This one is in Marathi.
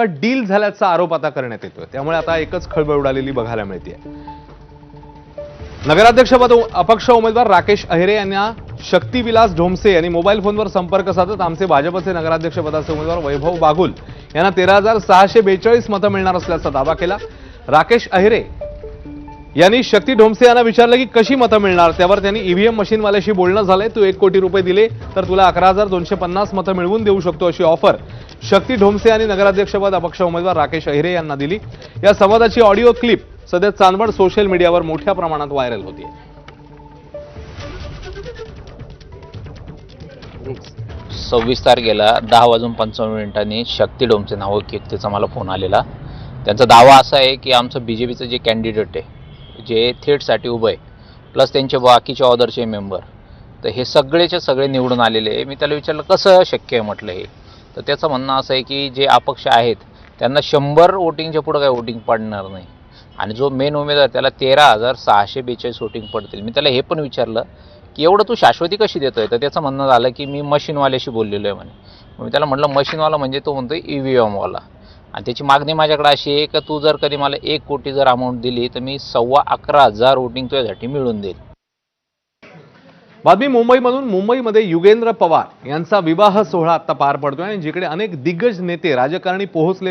डील झाल्याचा आरोप आता करण्यात येतोय। त्यामुळे आता एकच खळबळ उडालेली बघायला मिळते। नगराध्यक्षपद अपक्ष उमेदवार राकेश अहिरे यांना शक्तिविलास ढोमसे यांनी मोबाईल फोनवर संपर्क साधत आमचे भाजपचे नगराध्यक्षपदाचे उमेदवार वैभव बागुल यांना 13,642 मतं मिळणार असल्याचा दावा केला। राकेश अहिरे यांनी शक्ती ढोमसे यांना विचारलं की कशी मतं मिळणार, त्यावर त्यांनी ईव्हीएम मशीनवाल्याशी बोलणं झालंय, तू 1 कोटी रुपये दिले तर तुला 11,250 मतं मिळवून देऊ शकतो अशी ऑफर शक्ती ढोमसे यांनी नगराध्यक्षपद अपक्ष उमेदवार राकेश अहिरे यांना दिली। या संवादाची ऑडिओ क्लिप सध्या चांदवड सोशल मीडियावर मोठ्या प्रमाणात व्हायरल होतीये। 26 तारखेला 10:55 शक्ती ढोमसे नावक व्यक्तीचा मला फोन आलेला। त्यांचा दावा असा आहे की आमचं बीजेपीचं जे कॅन्डिडेट आहे जे थेटसाठी उभं आहे प्लस त्यांचे बाकीचे ऑदरचे मेंबर तर हे सगळेचे सगळे निवडून आलेले आहे। मी त्याला विचारलं कसं शक्य आहे म्हटलं हे, तर त्याचं म्हणणं असं आहे की जे अपक्ष आहेत त्यांना 100 वोटिंगच्या पुढं काही वोटिंग पडणार नाही आणि जो मेन उमेदवार त्याला 13,642 वोटिंग पडतील। मी त्याला हे पण विचारलं की एवढं तू शाश्वती कशी देतोय, तर त्याचं म्हणणं झालं की मी मशीनवाल्याशी बोललेलो आहे म्हणे। मी त्याला म्हटलं मशीनवाला म्हणजे तो म्हणतोय ईव्हीएमवाला, आणि त्याची मागणी माझ्याकडे अशी आहे की तू जर कधी मला 1 कोटी जर अमाऊंट दिली तर मी 11,15,000 वोटिंग तुझ्यासाठी मिळवून देईल। बातमी मुंबईमधून। मुंबईमध्ये युगेंद्र पवार यांचा विवाह सोहळा आता पार पडतोय आणि जिकडे अनेक दिग्गज नेते राजकारणी पोहोचले